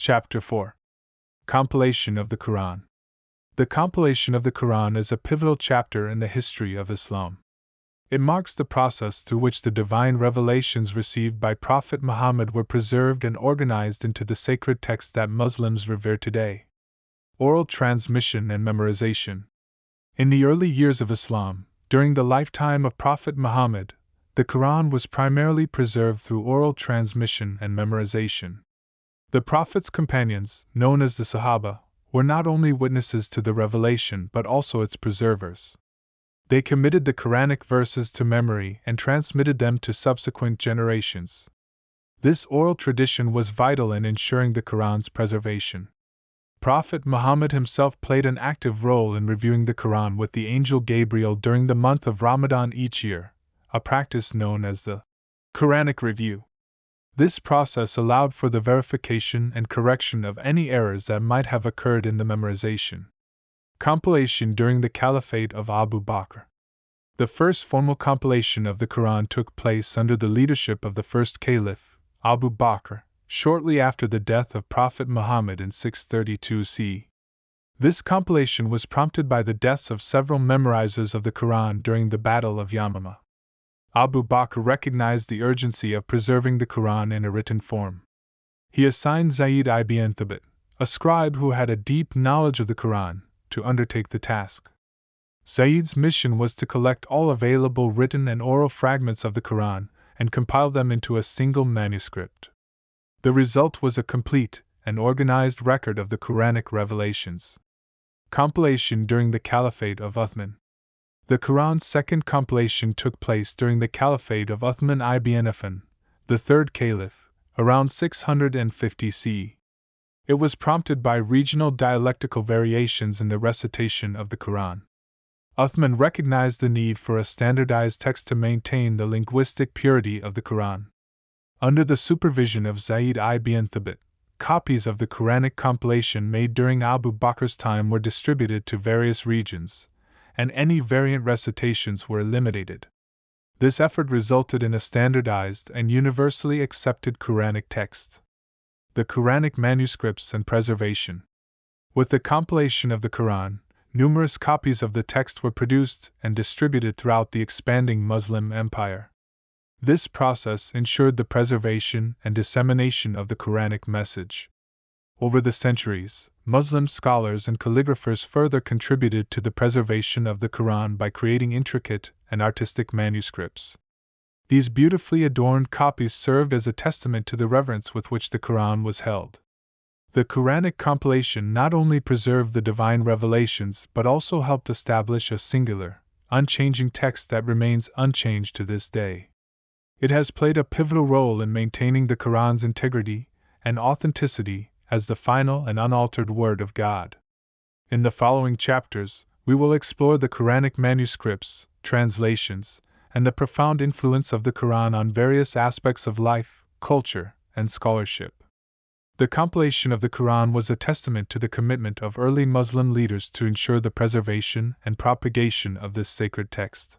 Chapter 4. Compilation of the Quran. The compilation of the Quran is a pivotal chapter in the history of Islam. It marks the process through which the divine revelations received by Prophet Muhammad were preserved and organized into the sacred text that Muslims revere today. Oral transmission and memorization. In the early years of Islam, during the lifetime of Prophet Muhammad, the Quran was primarily preserved through oral transmission and memorization. The Prophet's companions, known as the Sahaba, were not only witnesses to the revelation but also its preservers. They committed the Quranic verses to memory and transmitted them to subsequent generations. This oral tradition was vital in ensuring the Quran's preservation. Prophet Muhammad himself played an active role in reviewing the Quran with the angel Gabriel during the month of Ramadan each year, a practice known as the Quranic review. This process allowed for the verification and correction of any errors that might have occurred in the memorization. Compilation during the Caliphate of Abu Bakr. The first formal compilation of the Quran took place under the leadership of the first Caliph, Abu Bakr, shortly after the death of Prophet Muhammad in 632 CE. This compilation was prompted by the deaths of several memorizers of the Quran during the Battle of Yamama. Abu Bakr recognized the urgency of preserving the Quran in a written form. He assigned Zayd ibn Thabit, a scribe who had a deep knowledge of the Quran, to undertake the task. Zayd's mission was to collect all available written and oral fragments of the Quran and compile them into a single manuscript. The result was a complete and organized record of the Quranic revelations. Compilation during the Caliphate of Uthman. The Quran's second compilation took place during the Caliphate of Uthman ibn Affan, the third Caliph, around 650 CE. It was prompted by regional dialectical variations in the recitation of the Quran. Uthman recognized the need for a standardized text to maintain the linguistic purity of the Quran. Under the supervision of Zayd ibn Thabit, copies of the Quranic compilation made during Abu Bakr's time were distributed to various regions, and any variant recitations were eliminated. This effort resulted in a standardized and universally accepted Quranic text. The Quranic manuscripts and preservation. With the compilation of the Quran, numerous copies of the text were produced and distributed throughout the expanding Muslim empire. This process ensured the preservation and dissemination of the Quranic message. Over the centuries, Muslim scholars and calligraphers further contributed to the preservation of the Quran by creating intricate and artistic manuscripts. These beautifully adorned copies served as a testament to the reverence with which the Quran was held. The Quranic compilation not only preserved the divine revelations but also helped establish a singular, unchanging text that remains unchanged to this day. It has played a pivotal role in maintaining the Quran's integrity and authenticity as the final and unaltered Word of God. In the following chapters, we will explore the Quranic manuscripts, translations, and the profound influence of the Quran on various aspects of life, culture, and scholarship. The compilation of the Quran was a testament to the commitment of early Muslim leaders to ensure the preservation and propagation of this sacred text.